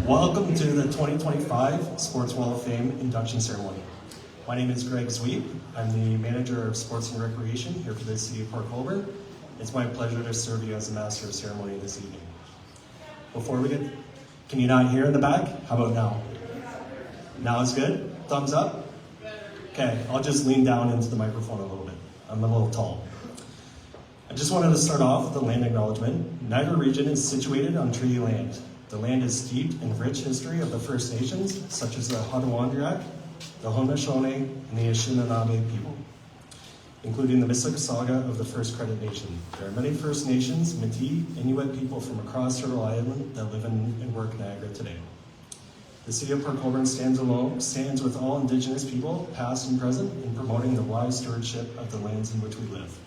Welcome to the 2025 Sports Wall of Fame induction ceremony. My name is Greg Zwiep. I'm the manager of sports and recreation here for the City of Port Colborne. It's my pleasure to serve you as the master of ceremony this evening. Before we get, can you not hear in the back? How about now? Now is good? Thumbs up? Okay, I'll just lean down into the microphone a little bit. I'm a little tall. I just wanted to start off with a land acknowledgement. Niagara region is situated on treaty land. The land is steeped in rich history of the First Nations, such as the Haudenosaunee, the Haudenosaunee, and the Anishinaabe people, including the Mississauga of the First Credit Nation. There are many First Nations, Métis, Inuit people from across Turtle Island that live and work in Niagara today. The City of Port Colborne stands with all Indigenous people, past and present, in promoting the wise stewardship of the lands in which we live.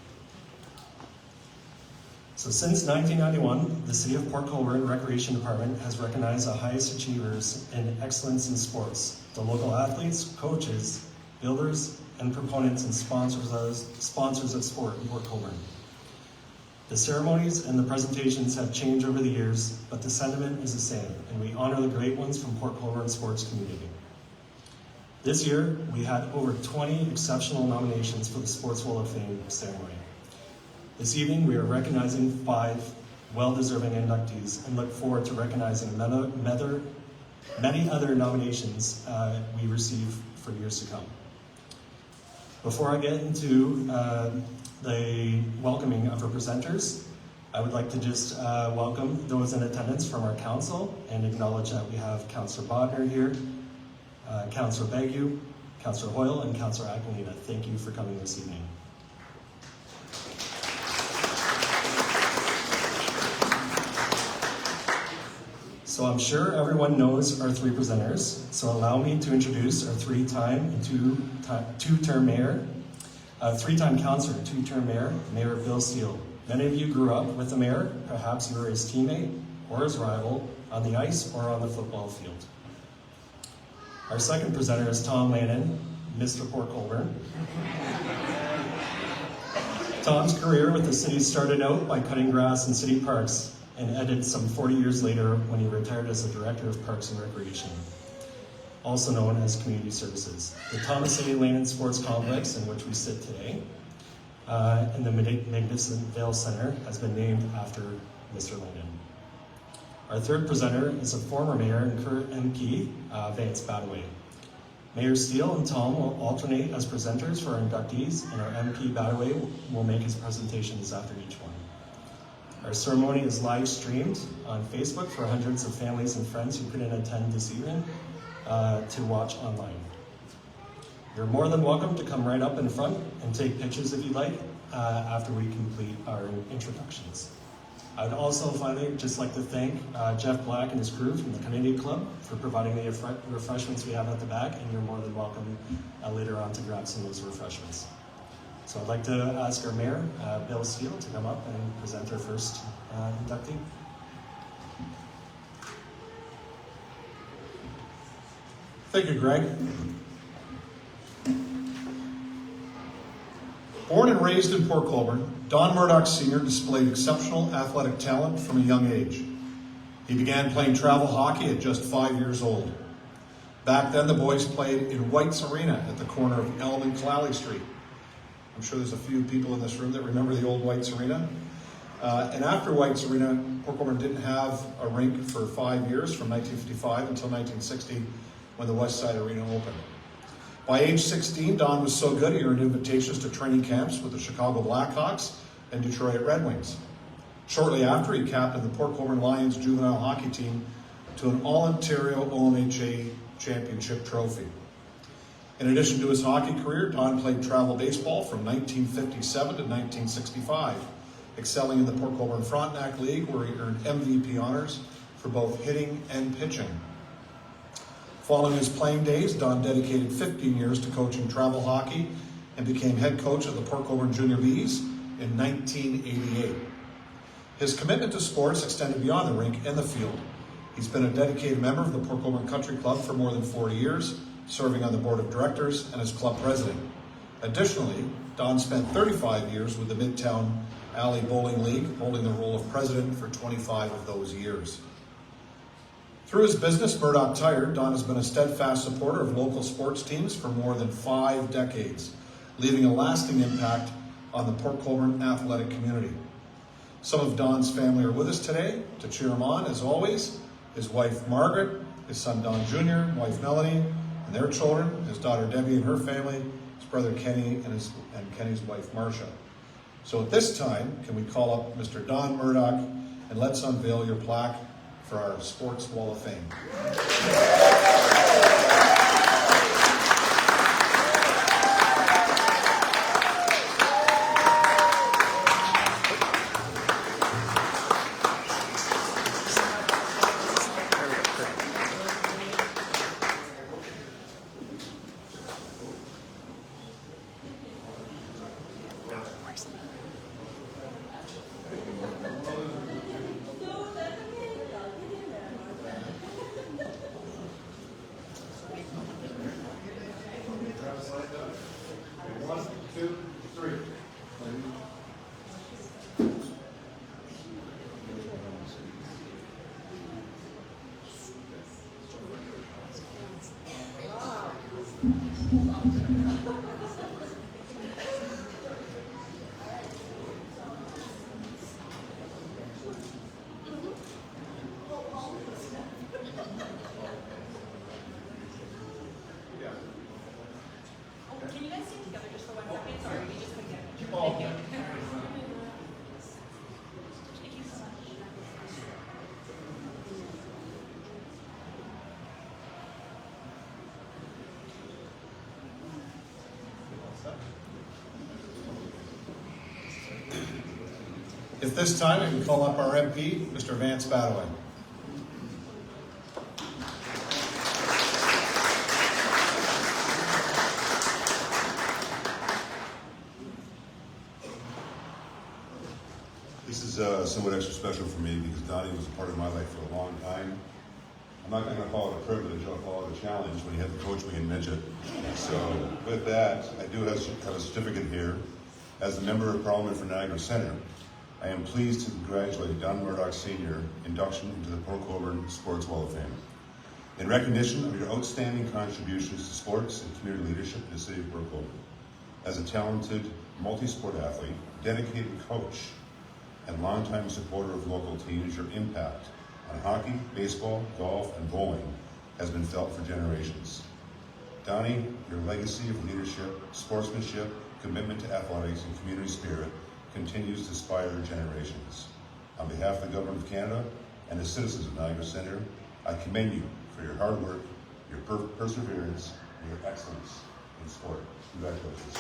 So since 1991, the City of Port Colborne Recreation Department has recognized the highest achievers in excellence in sports, the local athletes, coaches, builders, and proponents and sponsors of sport in Port Colborne. The ceremonies and the presentations have changed over the years, but the sentiment is the same, and we honor the great ones from Port Colborne sports community. This year, we had over 20 exceptional nominations for the Sports Wall of Fame ceremony. This evening, we are recognizing 5 well-deserving inductees and look forward to recognizing many other nominations we receive for years to come. Before I get into the welcoming of our presenters, I would like to just welcome those in attendance from our council and acknowledge that we have Councillor Bodner here, Councillor Begu, Councillor Hoyle, and Councillor Aquilina. Thank you for coming this evening. So I'm sure everyone knows our 3 presenters, so allow me to introduce our 3-time and two-term mayor, 3-time councillor, 2-term mayor, Mayor Bill Steele. Many of you grew up with the mayor. Perhaps you were his teammate or his rival on the ice or on the football field. Our second presenter is Tom Lannan, Mr. Port Colborne. Tom's career with the city started out by cutting grass in city parks and ended some 40 years later when he retired as the Director of Parks and Recreation, also known as Community Services. The Thomas A. Lannan Sports Complex, in which we sit today, and the magnificent Vale Centre has been named after Mr. Lannan. Our third presenter is a former mayor and current MP, Vance Badaway. Mayor Steele and Tom will alternate as presenters for our inductees, and our MP Badaway will make his presentation after each one. Our ceremony is live streamed on Facebook for hundreds of families and friends who couldn't attend this evening to watch online. You're more than welcome to come right up in front and take pictures if you'd like after we complete our introductions. I would also finally just like to thank Jeff Black and his crew from the Community Club for providing the refreshments we have at the back, and you're more than welcome later on to grab some of those refreshments. So I'd like to ask our mayor, Bill Steele, to come up and present our first inductee. Thank you, Greg. Born and raised in Port Colborne, Don Murdoch Sr. displayed exceptional athletic talent from a young age. He began playing travel hockey at just 5 years old. Back then, the boys played in White's Arena at the corner of Elm and Clally Street. I'm sure there's a few people in this room that remember the old White's Arena. And after White's Arena, Port Colborne didn't have a rink for 5 years, from 1955 until 1960, when the West Side Arena opened. By age 16, Don was so good he earned invitations to training camps with the Chicago Blackhawks and Detroit Red Wings. Shortly after, he captained the Port Colborne Lions juvenile hockey team to an All-Ontario OMHA championship trophy. In addition to his hockey career, Don played travel baseball from 1957 to 1965, excelling in the Port Colborne Frontenac League, where he earned MVP honors for both hitting and pitching. Following his playing days, Don dedicated 15 years to coaching travel hockey and became head coach of the Port Colborne Junior Bees in 1988. His commitment to sports extended beyond the rink and the field. He's been a dedicated member of the Port Colborne Country Club for more than 40 years, serving on the board of directors and as club president. Additionally, Don spent 35 years with the Midtown Alley Bowling League, holding the role of president for 25 of those years. Through his business, Murdoch Tire, Don has been a steadfast supporter of local sports teams for more than 5 decades, leaving a lasting impact on the Port Colborne athletic community. Some of Don's family are with us today to cheer him on, as always. His wife Margaret, his son Don Jr., wife Melanie, and their children, his daughter Debbie and her family, his brother Kenny, and Kenny's wife Marcia. So at this time, can we call up Mr. Don Murdoch, and let's unveil your plaque for our Sports Wall of Fame. Can you guys stay together just for 1 second? Sorry, we just couldn't get it. Thank you. Thank you so much. At this time, I can call up our MP, Mr. Vance Badaway. This is somewhat extra special for me because Donnie was a part of my life for a long time. I'm not going to call it a privilege, I'll call it a challenge when he had to coach me in midget. So with that, I do have a certificate here. As a member of Parliament for Niagara Centre, I am pleased to congratulate Don Murdoch Sr. induction into the Port Colborne Sports Wall of Fame. In recognition of your outstanding contributions to sports and community leadership in the City of Port Colborne, as a talented multi-sport athlete, dedicated coach, and longtime supporter of local teams, your impact on hockey, baseball, golf, and bowling has been felt for generations. Donnie, your legacy of leadership, sportsmanship, commitment to athletics, and community spirit continues to inspire generations. On behalf of the Government of Canada and the citizens of Niagara Centre, I commend you for your hard work, your perseverance, and your excellence in sport. Congratulations.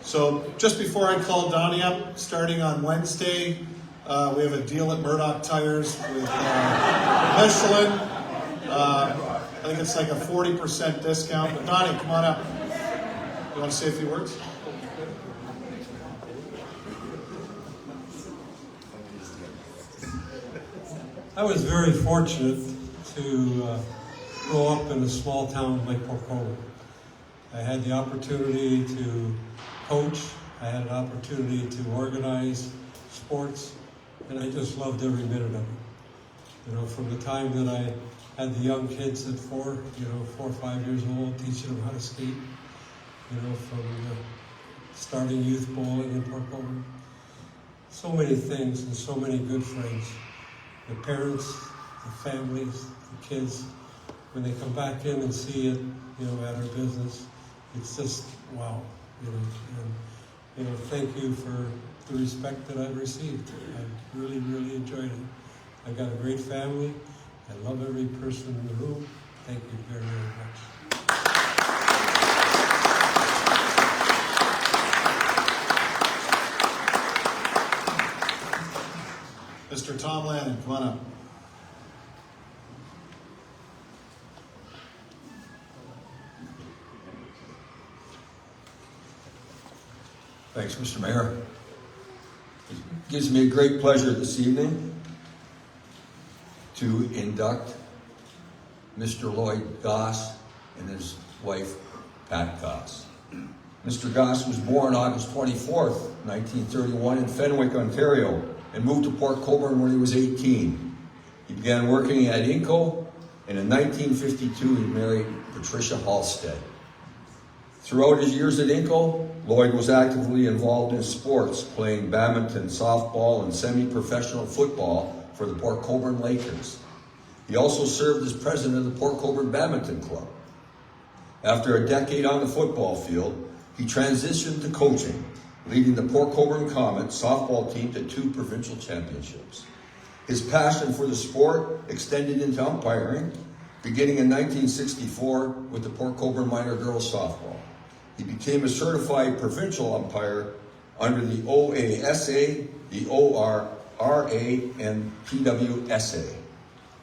So just before I call Donnie up, starting on Wednesday, we have a deal at Murdoch Tires with Michelin. I think it's like a 40% discount. But Donnie, come on up. You want to say a few words? I was very fortunate to grow up in a small town like Port Colborne. I had the opportunity to coach, I had an opportunity to organize sports, and I just loved every minute of it. You know, from the time that I had the young kids at 4 or 5 years old, teaching them how to skate, you know, from starting youth bowling in Port Colborne. So many things and so many good friends. The parents, the families, the kids, when they come back in and see it, you know, at our business, it's just wow, you know. And you know, thank you for the respect that I've received. I really, really enjoyed it. I've got a great family. I love every person in the room. Thank you very, very much. Mr. Tom Lannan, come on up. Thanks, Mr. Mayor. It gives me a great pleasure this evening to induct Mr. Lloyd Goss and his wife, Pat Goss. Mr. Goss was born August 24th, 1931 in Fenwick, Ontario, and moved to Port Colborne when he was 18. He began working at Inco, and in 1952 he married Patrecia Halstead. Throughout his years at Inco, Lloyd was actively involved in sports, playing badminton, softball, and semi-professional football for the Port Colborne Lakers. He also served as president of the Port Colborne Badminton Club. After a decade on the football field, he transitioned to coaching, leading the Port Colborne Comet softball team to 2 provincial championships. His passion for the sport extended into umpiring, beginning in 1964 with the Port Colborne Minor Girls Softball. He became a certified provincial umpire under the OASA, the ORRA, and PWSA,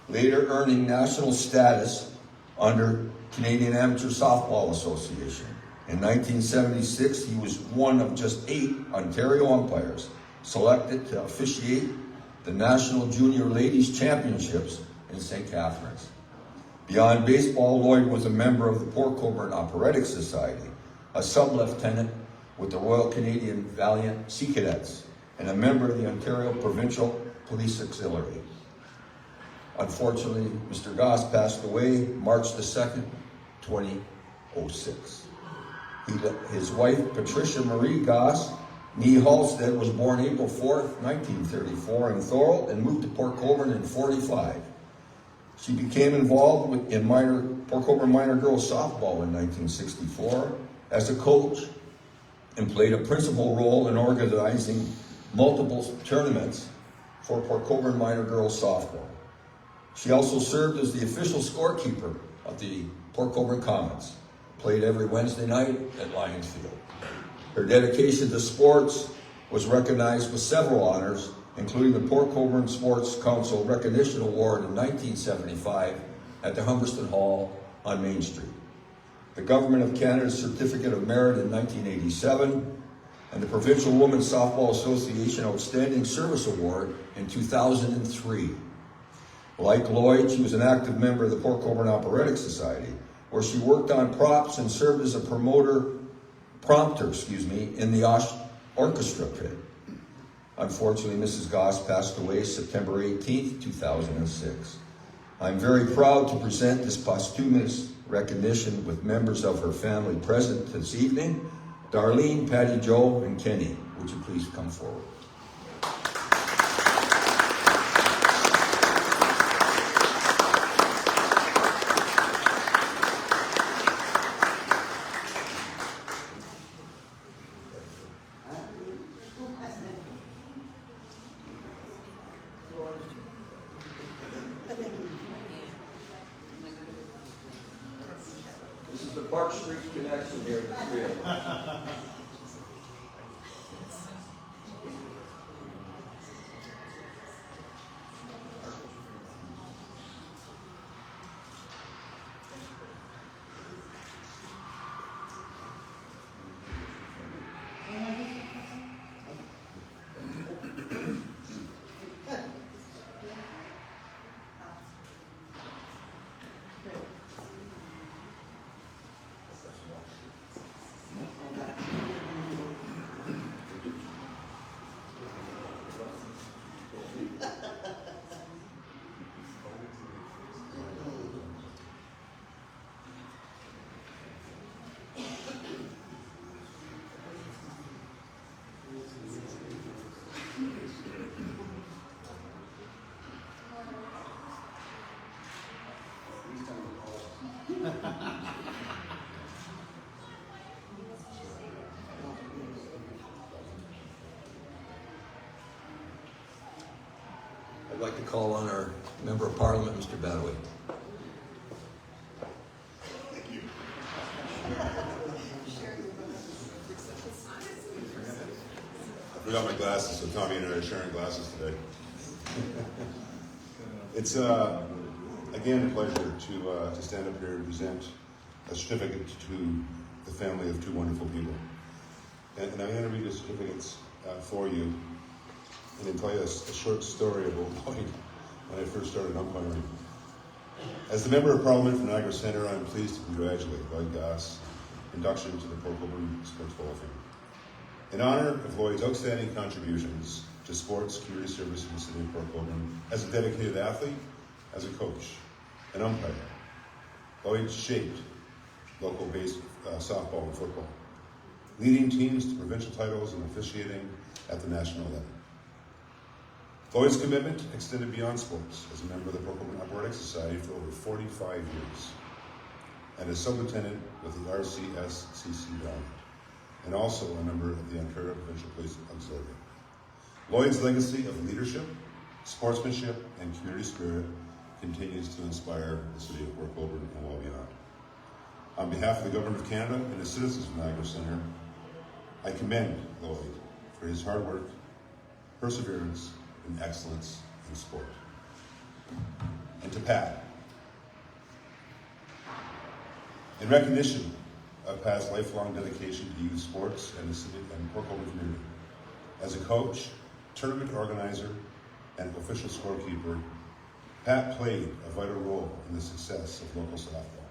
later earning national status under Canadian Amateur Softball Association. In 1976, he was one of just 8 Ontario umpires selected to officiate the National Junior Ladies Championships in St. Catharines. Beyond baseball, Lloyd was a member of the Port Colborne Operatic Society, a sub-lieutenant with the Royal Canadian Valiant Sea Cadets, and a member of the Ontario Provincial Police Auxiliary. Unfortunately, Mr. Goss passed away March the 2nd, 2006. His wife, Patrecia Marie Goss, Nee Halstead, was born April 4th, 1934 in Thorold and moved to Port Colborne in 1945. She became involved in Port Colborne Minor Girls Softball in 1964 as a coach and played a principal role in organizing multiple tournaments for Port Colborne Minor Girls Softball. She also served as the official scorekeeper of the Port Colborne Comets, played every Wednesday night at Lions Field. Her dedication to sports was recognized with several honors, including the Port Colborne Sports Council Recognition Award in 1975 at the Humberston Hall on Main Street, the Government of Canada's Certificate of Merit in 1987, and the Provincial Women's Softball Association Outstanding Service Award in 2003. Like Lloyd, she was an active member of the Port Colborne Operatic Society, where she worked on props and served as a prompter, in the orchestra pit. Unfortunately, Mrs. Goss passed away September 18th, 2006. I'm very proud to present this posthumous recognition with members of her family present this evening. Darlene, Patty Jo, and Kenny, would you please come forward? This is the Park Street connection here at the Zwiep. I'd like to call on our Member of Parliament, Mr. Badaway. I forgot my glasses, so Tommy and I are sharing glasses today. It's again a pleasure to stand up here and present a certificate to the family of two wonderful people. And I'm going to read the certificates for you and then tell you a short story about Lloyd when I first started umpiring. As the Member of Parliament for Niagara Centre, I'm pleased to congratulate Lloyd Goss induction to the Port Colborne Sports Hall of Fame. In honor of Lloyd's outstanding contributions to sports, community service in the City of Port Colborne, as a dedicated athlete, as a coach, an umpire, Lloyd shaped local-based softball and football, leading teams to provincial titles and officiating at the national level. Lloyd's commitment extended beyond sports as a member of the Port Colborne Athletic Society for over 45 years, and as sub-lieutenant with the RCSCC Valley, and also a member of the Ontario Provincial Police Auxiliary. Lloyd's legacy of leadership, sportsmanship, and community spirit continues to inspire the City of Port Colborne and well beyond. On behalf of the Government of Canada and the citizens of Niagara Centre, I commend Lloyd for his hard work, perseverance, and excellence in sport. And to Pat, in recognition of Pat's lifelong dedication to youth sports and the City and Port Colborne community, as a coach, tournament organizer, and official scorekeeper, Pat played a vital role in the success of local softball.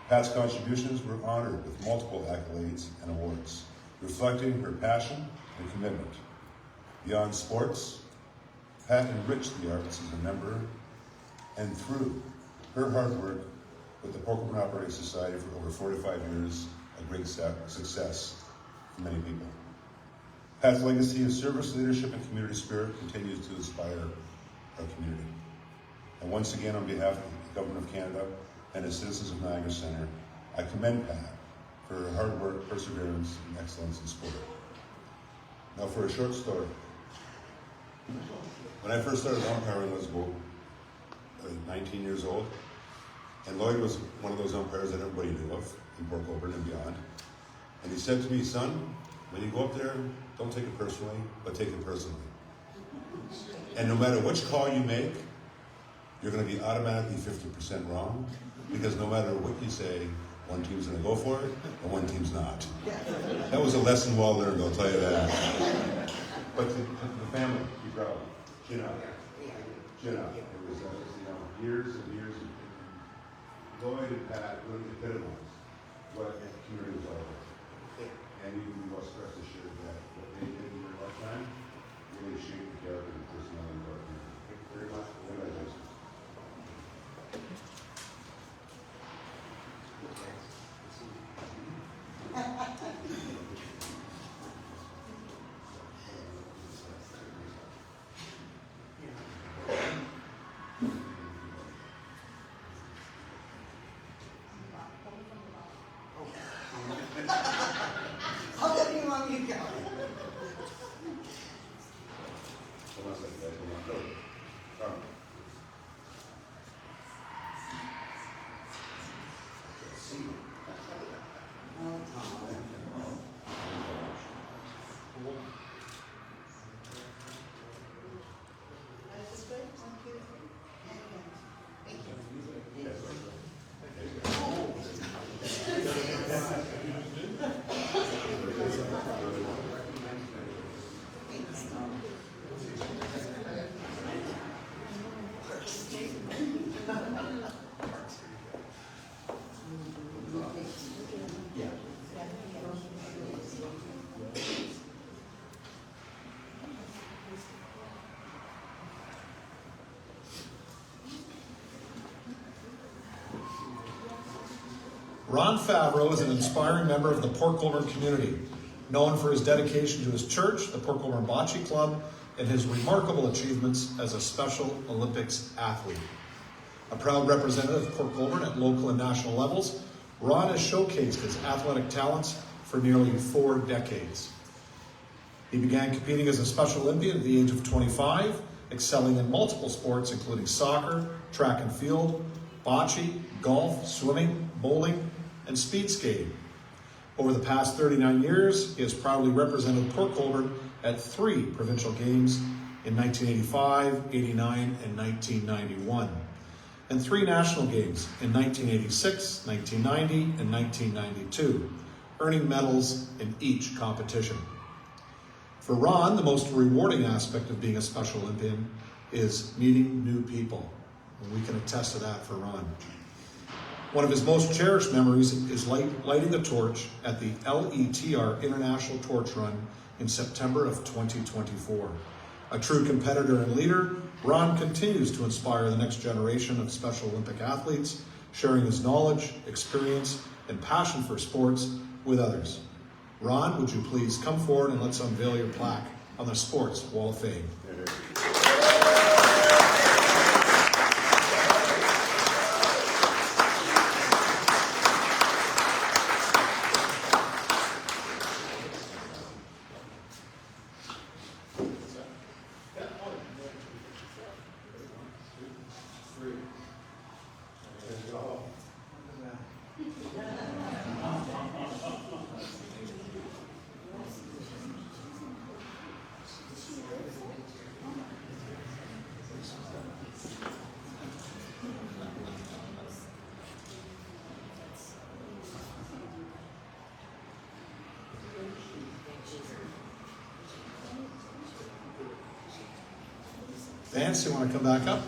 Pat's contributions were honored with multiple accolades and awards, reflecting her passion and commitment. Beyond sports, Pat enriched the arts as a member, and through her hard work with the Port Colborne Operating Society for over 45 years, a great success for many people. Pat's legacy of service, leadership, and community spirit continues to inspire our community. And once again, on behalf of the Government of Canada and the citizens of Niagara Centre, I commend Pat for her hard work, perseverance, and excellence in sport. Now for a short story. When I first started umpiring, I was about 19 years old, and Lloyd was one of those umpires that everybody knew of in Port Colborne and beyond. And he said to me, son, when you go up there, don't take it personally, but take it personally. And no matter which call you make, you're going to be automatically 50% wrong, because no matter what you say, one team's going to go for it, and one team's not. That was a lesson well learned, I'll tell you that. But to the family, be proud. Chin up. Chin up. It was years and years of Lloyd and Pat really epitomized what the community was all about. And you can rest assured that what they did in their lifetime really shaped the character and personality of our community. Thank you very much. Congratulations. How long do you want me to go? Hold on a second, guys. Hold on. Go. Come. This way? Thank you. Thank you. Ron Favero is an inspiring member of the Port Colborne community, known for his dedication to his church, the Port Colborne Bocce Club, and his remarkable achievements as a Special Olympics athlete. A proud representative of Port Colborne at local and national levels, Ron has showcased his athletic talents for nearly 4 decades. He began competing as a Special Olympian at the age of 25 excelling in multiple sports including soccer, track and field, bocce, golf, swimming, bowling, and speed skating. Over the past 39 years, he has proudly represented Port Colborne at 3 provincial games in 1985, 89, and 1991, and 3 national games in 1986, 1990, and 1992, earning medals in each competition. For Ron, the most rewarding aspect of being a Special Olympian is meeting new people, and we can attest to that for Ron. One of his most cherished memories is lighting the torch at the LETR International Torch Run in September of 2024. A true competitor and leader, Ron continues to inspire the next generation of Special Olympic athletes, sharing his knowledge, experience, and passion for sports with others. Ron, would you please come forward and let's unveil your plaque on the Sports Wall of Fame. Vance, you want to come back up?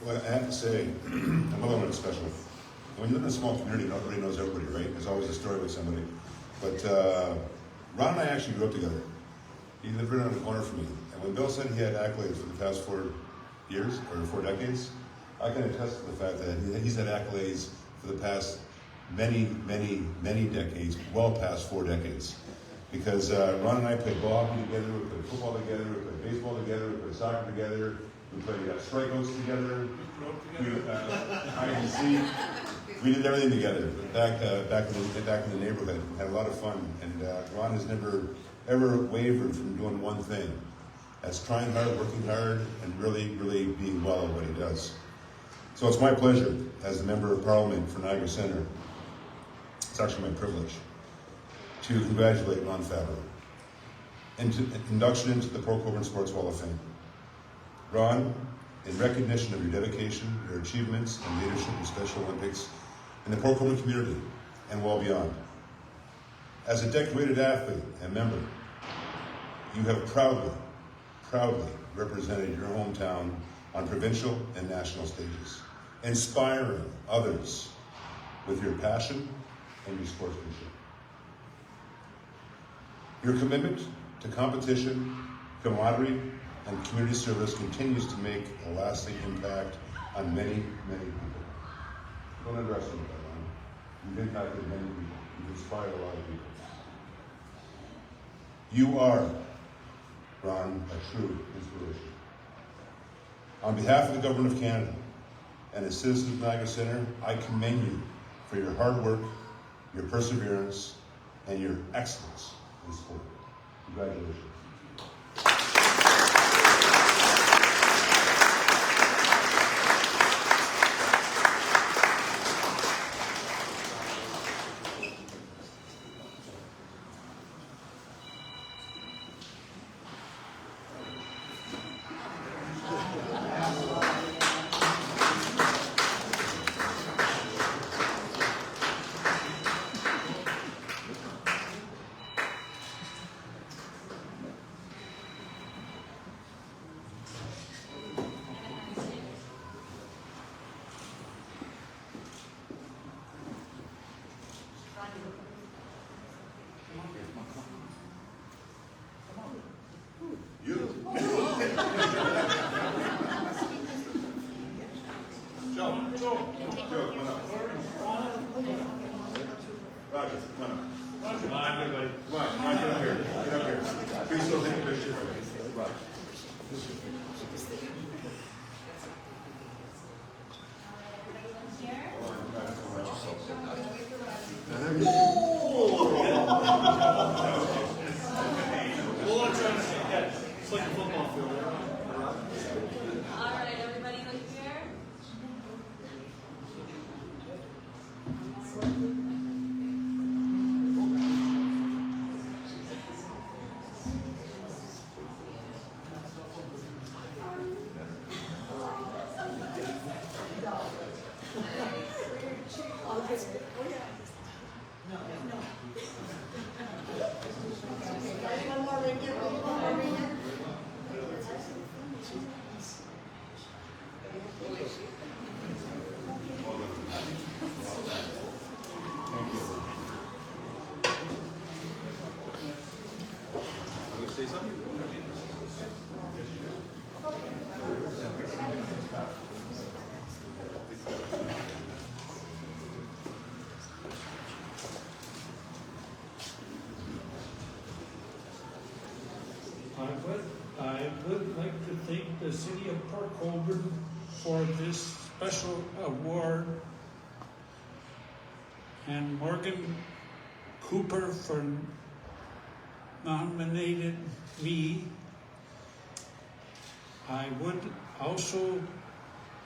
Well, I have to say, I'm a little bit special. When you live in a small community, nobody knows everybody, right? There's always a story with somebody. But Ron and I actually grew up together. He lived right on the corner from me. And when Bill said he had accolades for the past 4 years, or 4 decades, I can attest to the fact that he's had accolades for the past many, many, many decades, well past 4 decades. Because Ron and I played ball together, we played football together, we played baseball together, we played soccer together, we played strikeouts together, hide and seek. We did everything together. Back in the neighborhood, had a lot of fun. And Ron has never ever wavered from doing one thing. That's trying hard, working hard, and really, really being well at what he does. So it's my pleasure, as the Member of Parliament for Niagara Centre, it's actually my privilege, to congratulate Ron Favero and induction into the Port Colborne Sports Wall of Fame. Ron, in recognition of your dedication, your achievements, and leadership in Special Olympics in the Port Colborne community and well beyond. As a decorated athlete and member, you have proudly represented your hometown on provincial and national stages, inspiring others with your passion and your sportsmanship. Your commitment to competition, camaraderie, and community service continues to make a lasting impact on many, many people. Don't underestimate that, Ron. You've impacted many people. You've inspired a lot of people. You are, Ron, a true inspiration. On behalf of the Government of Canada and the citizens of Niagara Centre, I commend you for your hard work, your perseverance, and your excellence in sport. Congratulations. One more right there, one more right there. I would like to thank the City of Port Colborne for this special award, and Morgan Cooper for nominated me. I would also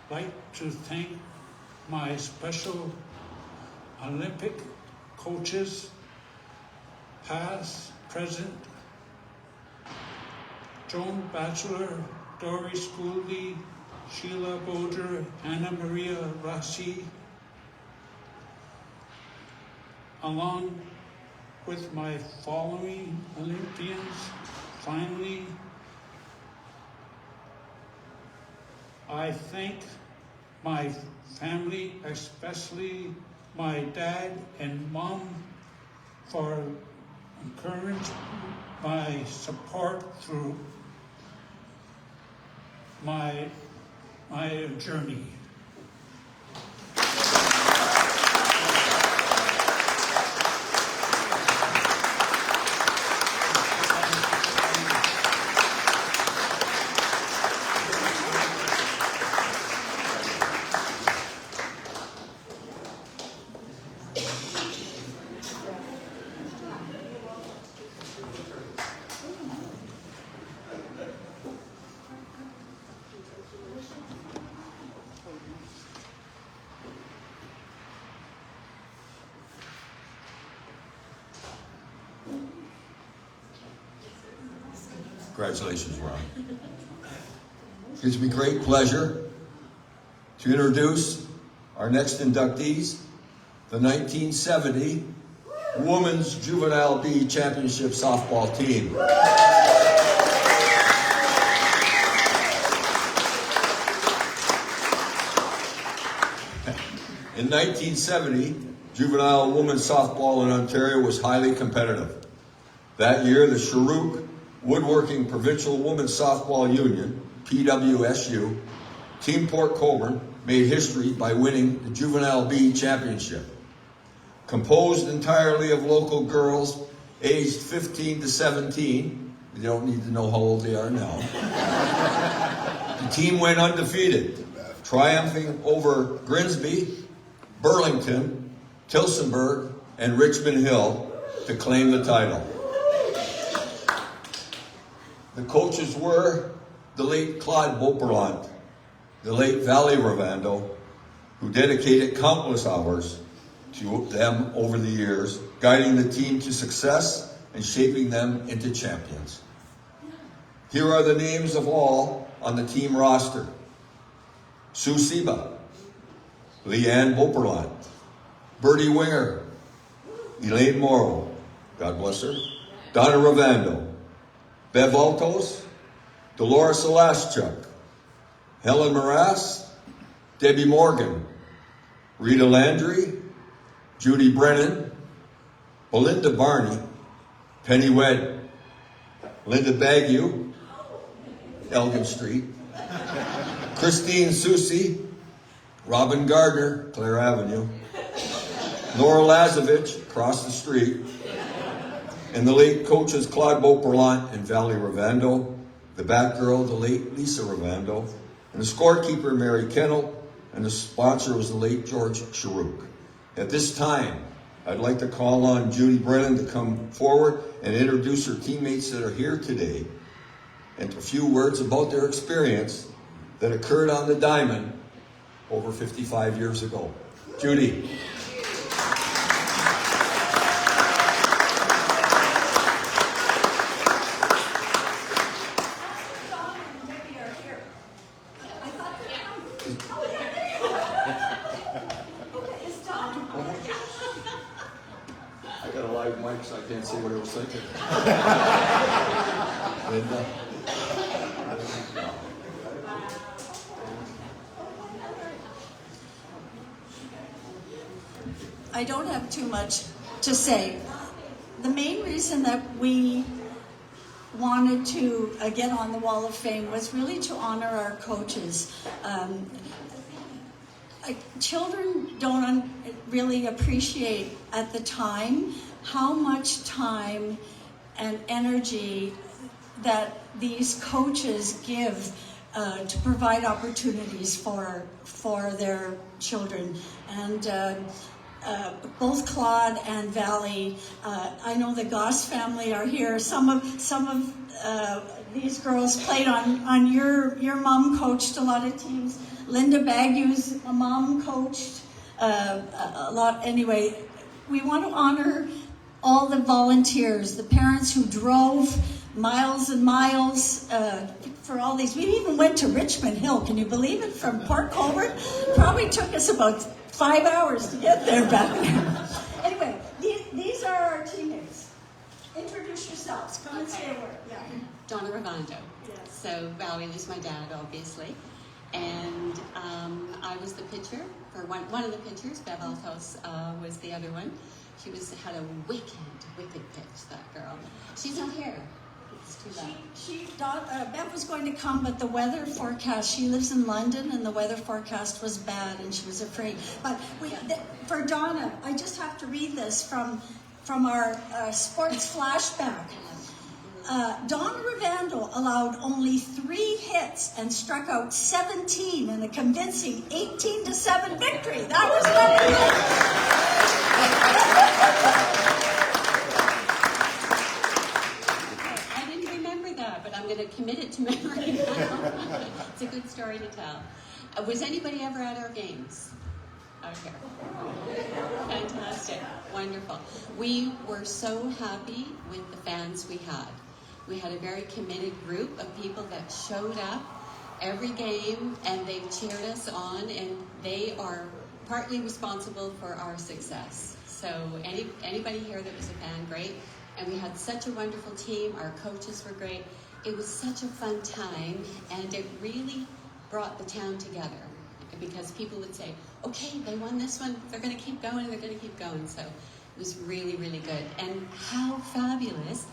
like to thank my special Olympic coaches, past, present, Joan Batchelor, Doris Gouldy, Sheila Boder, Anna Maria Rossi, along with my following Olympians. Finally, I thank my family, especially my dad and mom, for encouraging my support through my journey. Congratulations, Ron. It gives me great pleasure to introduce our next inductees, the 1970 Women's Juvenile B Championship Softball Team. In 1970, juvenile women's softball in Ontario was highly competitive. That year, the Sherbrooke Woodworking Provincial Women's Softball Union, PWSU, Team Port Colborne made history by winning the Juvenile B Championship. Composed entirely of local girls aged 15 to 17, you don't need to know how old they are now, the team went undefeated, triumphing over Grimsby, Burlington, Tillsonburg, and Richmond Hill to claim the title. The coaches were the late Claude Beauperlant, the late Vale Ravando, who dedicated countless hours to them over the years, guiding the team to success and shaping them into champions. Here are the names of all on the team roster: Sue Seba, Leanne Beauperlant, Bertie Winger, Elaine Morrow, God bless her, Donna Ravando, Bev Altos, Dolores Alaschuk, Helen Morass, Debbie Morgan, Rita Landry, Judy Brennan, Belinda Barney, Penny Wedd, Linda Bagu, Elgin Street, Christine Susi, Robin Gardner, Clare Avenue, Laura Lazovich, across the street, and the late coaches Claude Beauperlant and Valley Ravando, the Batgirl, the late Lisa Ravando, and the scorekeeper Mary Kennel, and the sponsor was the late George Sherbrooke. At this time, I'd like to call on Judy Brennan to come forward and introduce her teammates that are here today, and a few words about their experience that occurred on the diamond over 55 years ago. Judy. live mics, I can't say what I was thinking. Linda. I don't have too much to say. The main reason that we wanted to get on the Wall of Fame was really to honor our coaches. Children don't really appreciate at the time how much time and energy that these coaches give to provide opportunities for their children. And both Claude and Valley, I know the Goss family are here. Some of these girls played on your mom coached a lot of teams. Linda Bagu's mom coached a lot. Anyway, we want to honor all the volunteers, the parents who drove miles and miles for all these. We even went to Richmond Hill, can you believe it, from Port Colborne? Probably took us about 5 hours to get there back there. Anyway, these are our teammates. Introduce yourselves. Come and say a word. Yeah. Donna Ravando. Yes. So Valerie was my dad, obviously. And I was the pitcher, or one of the pitchers. Bev Altos was the other one. She had a wicked pitch, that girl. She's not here. It's too bad. Bev was going to come, but the weather forecast, she lives in London, and the weather forecast was bad, and she was afraid. But for Donna, I just have to read this from our sports flashback. Donna Ravando allowed only 3 hits and struck out 17 in a convincing 18-7 victory. That was I didn't remember that, but I'm going to commit it to memory now. It's a good story to tell. Was anybody ever at our games? Out here. Fantastic. Wonderful. We were so happy with the fans we had. We had a very committed group of people that showed up every game, and they've cheered us on, and they are partly responsible for our success. So anybody here that was a fan, great. And we had such a wonderful team. Our coaches were great. It was such a fun time, and it really brought the town together, because people would say, okay, they won this one, they're going to keep going, they're going to keep going. So it was really, really good. And how fabulous.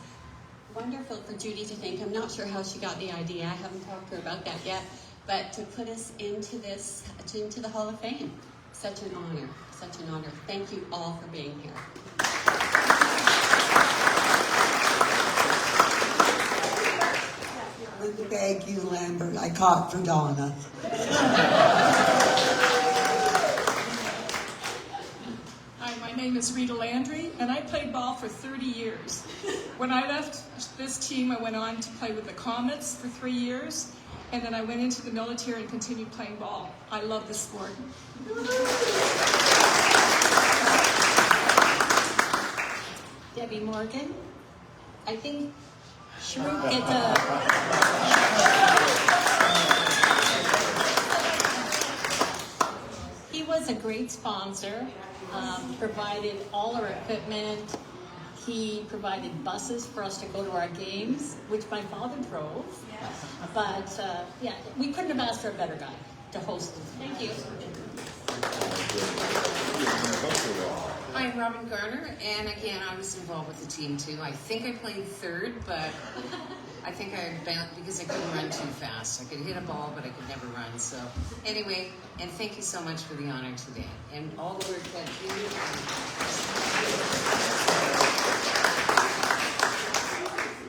Wonderful for Judy to think. I'm not sure how she got the idea. I haven't talked to her about that yet. But to put us into the Hall of Fame. Such an honor. Such an honor. Thank you all for being here. Linda Bagu Lambert. I caught for Donna. My name is Rita Landry, and I played ball for 30 years. When I left this team, I went on to play with the Comets for 3 years, and then I went into the military and continued playing ball. I love the sport. Debbie Morgan. I think Shrew gets a... He was a great sponsor. Provided all our equipment. He provided buses for us to go to our games, which my father drove. Yes. But yeah, we couldn't have asked for a better guy to host us. Thank you. I'm Robin Garner, and again, I was involved with the team too. I think I played third, but I think I bounced because I couldn't run too fast. I could hit a ball, but I could never run. So anyway, and thank you so much for the honor today, and all the work that you do.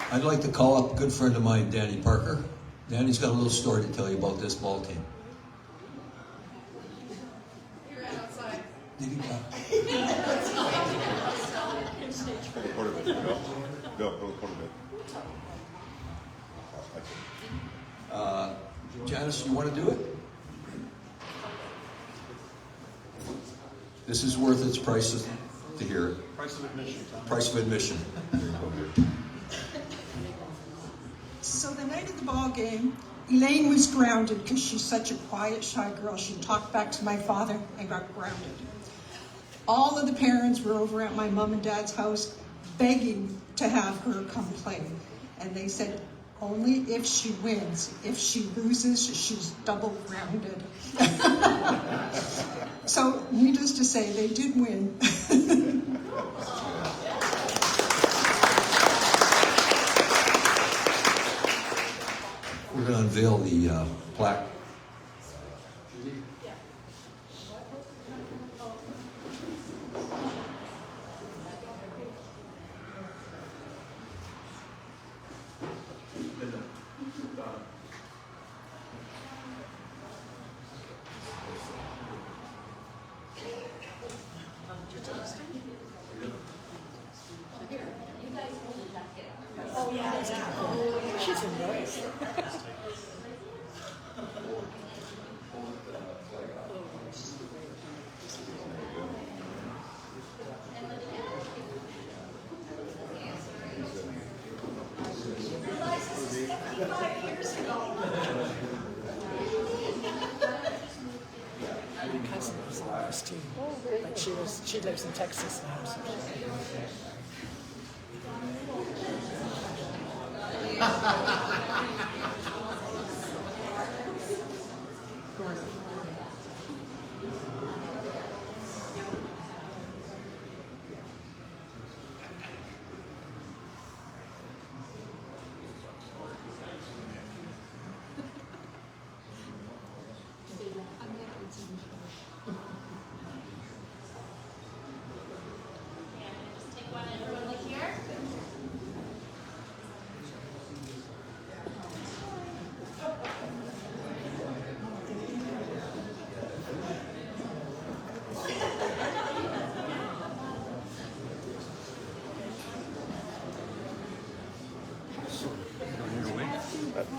I'd like to call up a good friend of mine, Danny Parker. Danny's got a little story to tell you about this ball team. You're outside. Did he come? Janice, you want to do it? This is worth its price to hear it. Price of admission, Tom. Price of admission. Here you go here. So the night of the ball game, Elaine was grounded because she's such a quiet, shy girl. She talked back to my father and got grounded. All of the parents were over at my mom and dad's house. begging to have her come play. And they said, only if she wins. If she loses, she's double grounded. So, needless to say, they did win. We're going to unveil the plaque. She's a noise. My cousin was on this team, but she lives in Texas now. So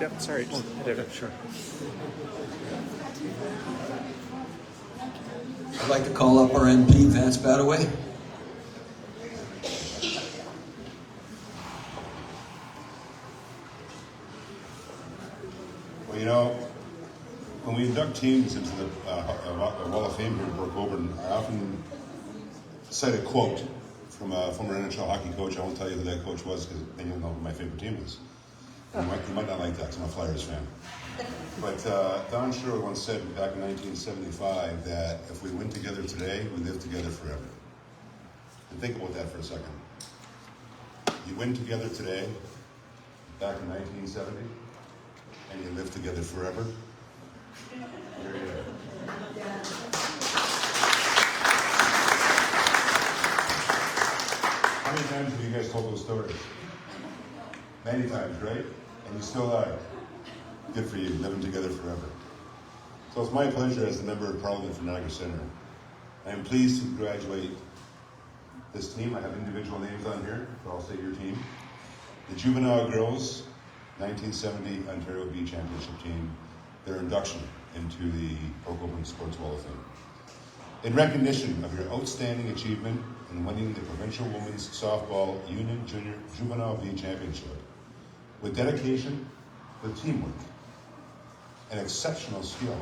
Yep, sorry. Sure. I'd like to call up our MP, Vance Badaway. Well, you know, when we induct teams into the Wall of Fame here in Port Colborne, I often cite a quote from a former NHL hockey coach. I won't tell you who that coach was because then you'll know who my favorite team is. You might not like that because I'm a Flyers fan. But Don Sherwood once said back in 1975 that if we win together today, we live together forever. And think about that for a second. You win together today, back in 1970, and you live together forever. Here you are. How many times have you guys told those stories? Many times, right? And you still are. Good for you, living together forever. So it's my pleasure as the Member of Parliament for Niagara Centre. I am pleased to congratulate this team. I have individual names on here, but I'll say your team. The Juvenile Girls 1970 Ontario B Championship team, their induction into the Port Colborne Sports Wall of Fame. In recognition of your outstanding achievement in winning the Provincial Women's Softball Union Junior Juvenile B Championship, with dedication, with teamwork, and exceptional skill,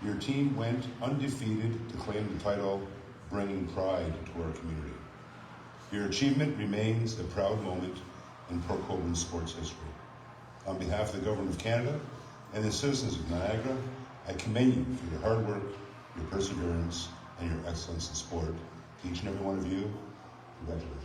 your team went undefeated to claim the title, bringing pride to our community. Your achievement remains a proud moment in Port Colborne sports history. On behalf of the Government of Canada and the citizens of Niagara, I commend you for your hard work, your perseverance, and your excellence in sport. To each and every one of you, congratulations.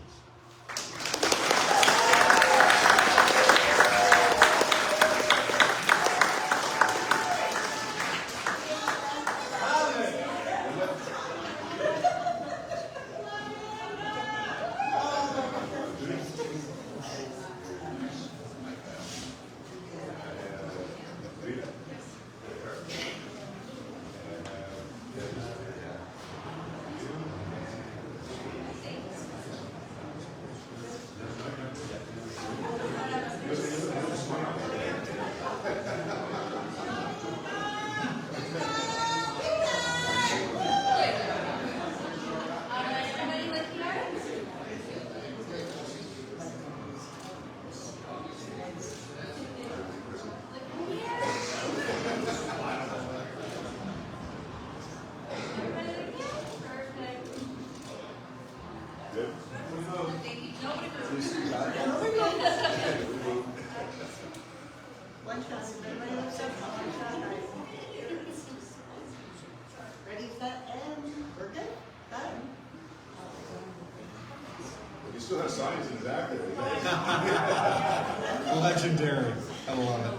still have signs in the back there. Legendary. I love it.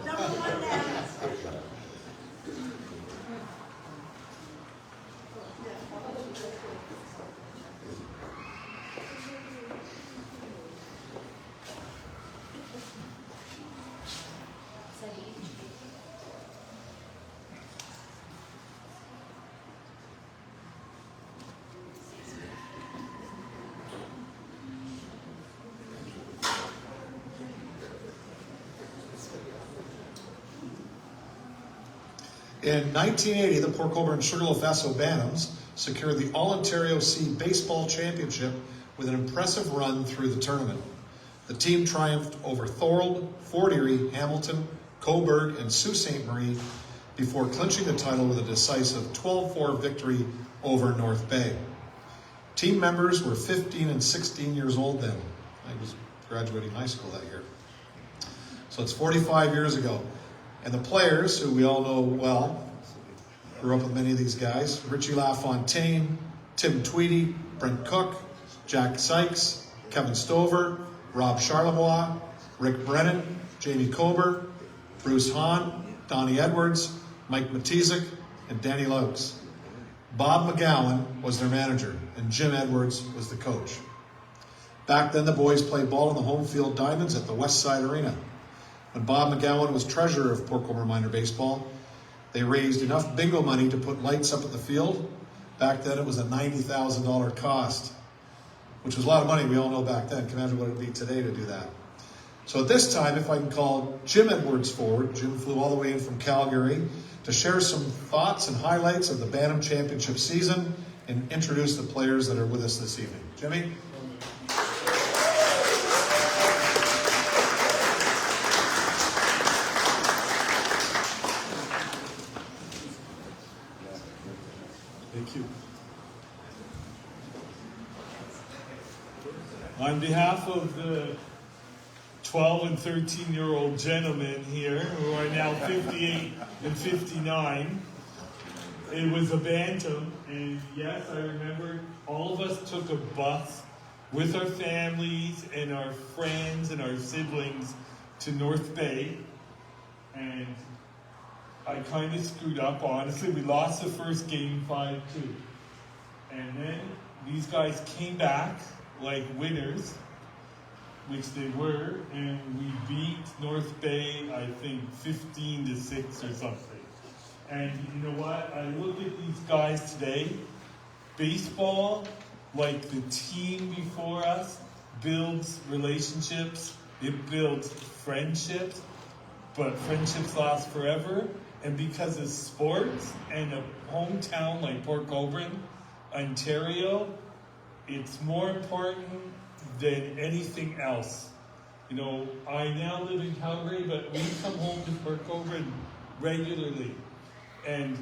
In 1980, the Port Colborne Sugarloaf Esso Bantams secured the All-Ontario C Baseball Championship with an impressive run through the tournament. The team triumphed over Thorold, Fort Erie, Hamilton, Cobourg, and Sault Ste. Marie before clinching the title with a decisive 12-4 victory over North Bay. Team members were 15 and 16 years old then. I was graduating high school that year. So it's 45 years ago. And the players, who we all know well, grew up with many of these guys: Richie LaFontaine, Tim Tweedy, Brent Cook, Jack Sykes, Kevin Stover, Rob Charlebois, Rick Brennan, Jamie Kober, Bruce Hahn, Donnie Edwards, Mike Matizik, and Danny Laux. Bob McGowan was their manager, and Jim Edwards was the coach. Back then, the boys played ball in the home field diamonds at the West Side Arena. When Bob McGowan was treasurer of Port Colborne Minor Baseball, they raised enough bingo money to put lights up at the field. Back then, it was a $90,000 cost, which was a lot of money. We all know back then. Can you imagine what it would be today to do that? So at this time, if I can call Jim Edwards forward. Jim flew all the way in from Calgary to share some thoughts and highlights of the Bantam Championship season and introduce the players that are with us this evening. Jimmy? Thank you. On behalf of the 12 and 13-year-old gentlemen here, who are now 58 and 59, it was a bantam, and yes, I remember all of us took a bus with our families and our friends and our siblings to North Bay, and I kind of screwed up, honestly. We lost the first game 5-2. And then these guys came back like winners, which they were, and we beat North Bay, I think, 15-6 or something. And you know what? I look at these guys today. Baseball, like the team before us, builds relationships. It builds friendships, but friendships last forever. And because of sports and a hometown like Port Colborne, Ontario, it's more important than anything else. You know, I now live in Calgary, but we come home to Port Colborne regularly. And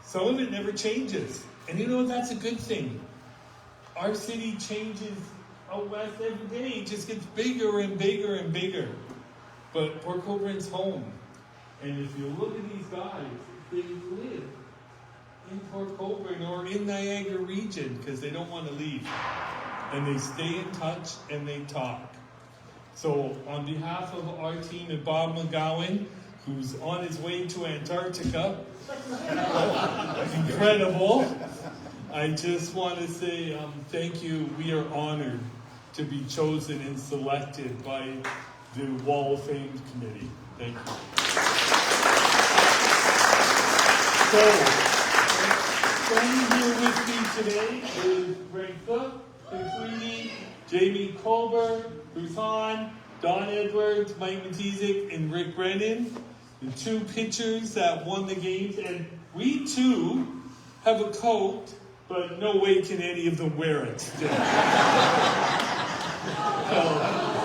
some of it never changes. And you know, that's a good thing. Our city changes out west every day. It just gets bigger and bigger and bigger. But Port Colborne's home. And if you look at these guys, they live in Port Colborne or in Niagara region because they don't want to leave. And they stay in touch and they talk. So on behalf of our team and Bob McGowan, who's on his way to Antarctica, incredible, I just want to say thank you. We are honored to be chosen and selected by the Wall of Fame committee. Thank you. So, standing here with me today is Brent Cook, Tim Tweedy, Jamie Colbert, Bruce Hahn, Don Edwards, Mike Matizik, and Rick Brennan, the two pitchers that won the games. And we too have a coat, but no way can any of them wear it still. Come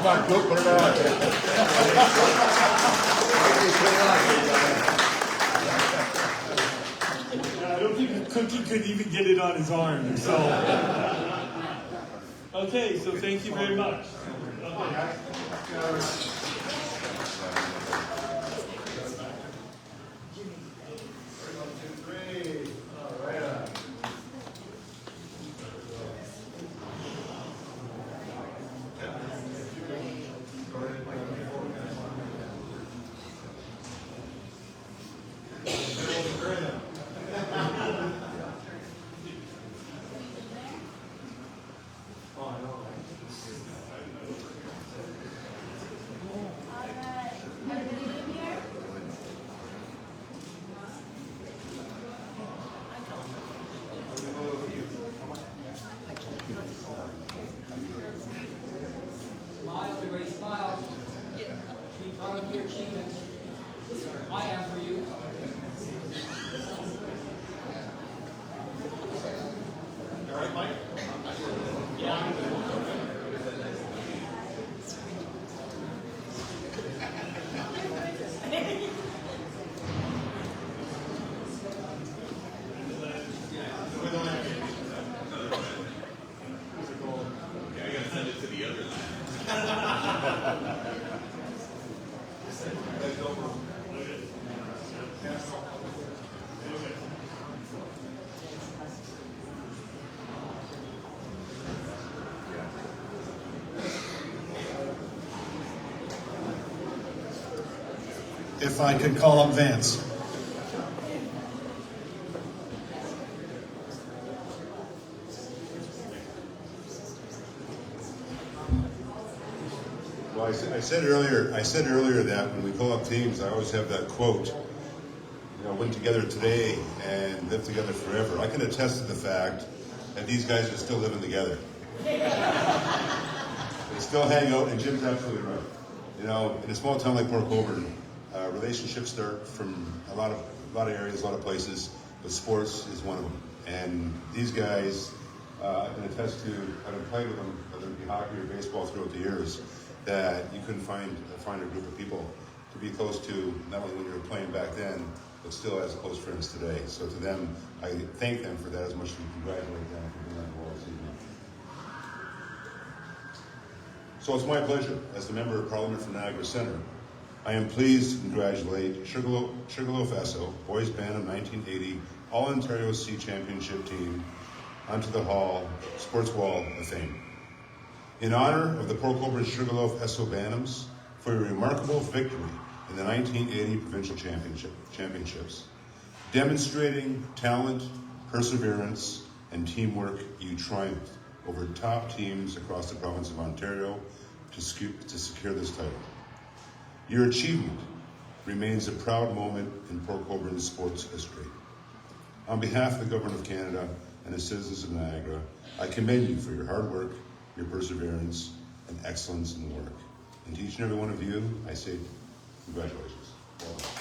on, Cook, put it on. I don't think Cookie could even get it on his arm, so. Okay, so thank you very much. Okay. if I could call up Vance. Well, I said earlier that when we call up teams, I always have that quote, win together today and live together forever. I can attest to the fact that these guys are still living together. They still hang out, and Jim's absolutely right. In a small town like Port Colborne, relationships start from a lot of areas, a lot of places, but sports is one of them. And these guys, I can attest to, having played with them, whether it be hockey or baseball throughout the years, that you couldn't find a group of people to be close to, not only when you were playing back then, but still as close friends today. So to them, I thank them for that as much as we congratulate them for being on the wall this evening. So it's my pleasure, as the Member of Parliament from Niagara Centre, I am pleased to congratulate Sugarloaf Esso, Boys Bantam 1980 All-Ontario C Championship team onto the Sports Wall of Fame. In honor of the Port Colborne Sugarloaf Esso Bantams for a remarkable victory in the 1980 Provincial Championships. Demonstrating talent, perseverance, and teamwork, you triumphed over top teams across the province of Ontario to secure this title. Your achievement remains a proud moment in Port Colborne's sports history. On behalf of the Government of Canada and the citizens of Niagara, I commend you for your hard work, your perseverance, and excellence in the work. And to each and every one of you, I say congratulations. Well done.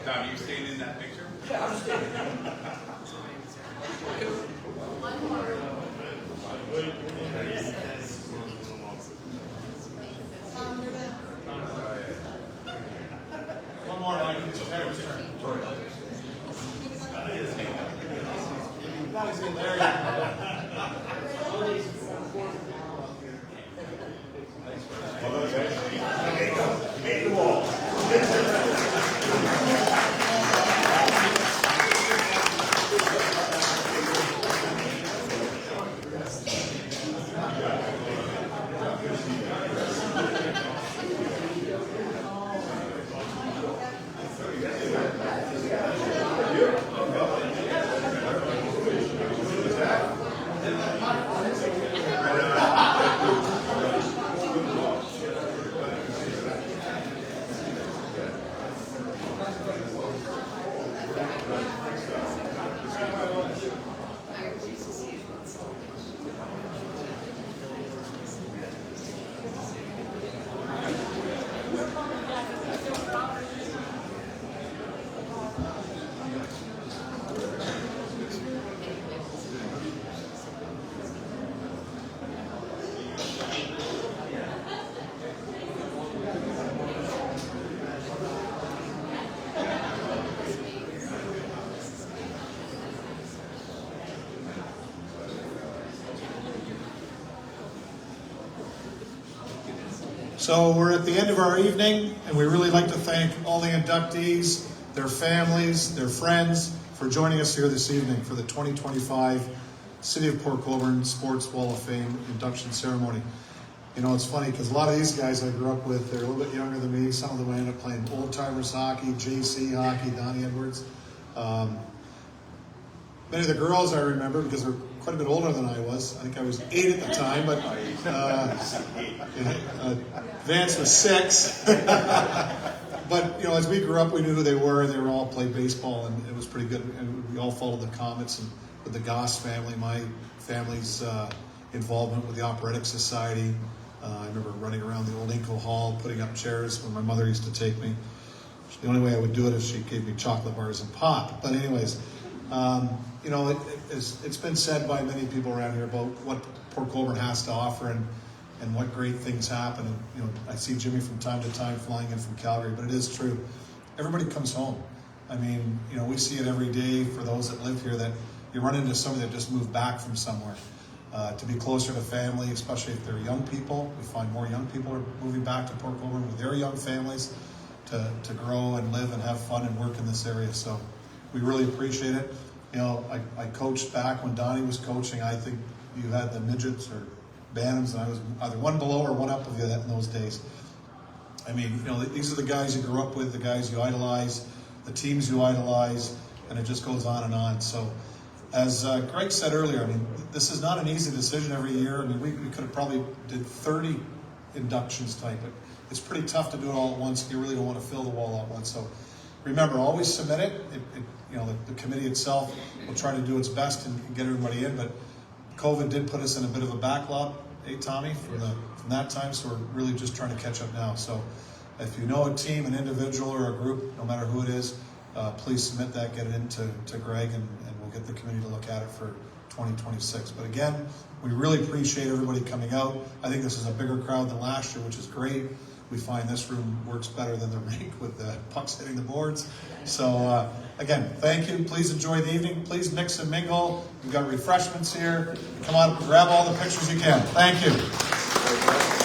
Tom, you staying in that picture? Yeah, I'm staying. One more, Mike. It's okay. You made the wall. So we're at the end of our evening, and we really like to thank all the inductees, their families, their friends, for joining us here this evening for the 2025 City of Port Colborne Sports Wall of Fame induction ceremony. You know, it's funny because a lot of these guys I grew up with, they're a little bit younger than me. Some of them ended up playing old-timers hockey, JC hockey, Donnie Edwards. Many of the girls I remember because they're quite a bit older than I was. I think I was 8 at the time, but Vance was 6. But, you know, as we grew up, we knew who they were, and they were all played baseball, and it was pretty good. And we all followed the Comets and with the Goss family, my family's involvement with the Operatic Society. I remember running around the old Inco Hall, putting up chairs when my mother used to take me. The only way I would do it is she gave me chocolate bars and pop. But anyways, you know, it's been said by many people around here about what Port Colborne has to offer and what great things happen. And, you know, I see Jimmy from time to time flying in from Calgary, but it is true. Everybody comes home. I mean, you know, we see it every day for those that live here that you run into somebody that just moved back from somewhere. To be closer to family, especially if they're young people. We find more young people are moving back to Port Colborne with their young families to grow and live and have fun and work in this area. So we really appreciate it. You know, I coached back when Donnie was coaching. I think you had the midgets or bantams, and I was either one below or one up of you in those days. I mean, you know, these are the guys you grew up with, the guys you idolize, the teams you idolize, and it just goes on and on. So as Greg said earlier, I mean, this is not an easy decision every year. I mean, we could have probably did 30 inductions type, but it's pretty tough to do it all at once. You really don't want to fill the wall all at once. So remember, always submit it. You know, the committee itself will try to do its best and get everybody in, but COVID did put us in a bit of a backlog, Tommy, from that time, so we're really just trying to catch up now. So if you know a team, an individual, or a group, no matter who it is, please submit that, get it into Greg, and we'll get the committee to look at it for 2026. But again, we really appreciate everybody coming out. I think this is a bigger crowd than last year, which is great. We find this room works better than the rink with the pucks hitting the boards. So again, thank you. Please enjoy the evening. Please mix and mingle. We've got refreshments here. Come on, grab all the pictures you can. Thank you.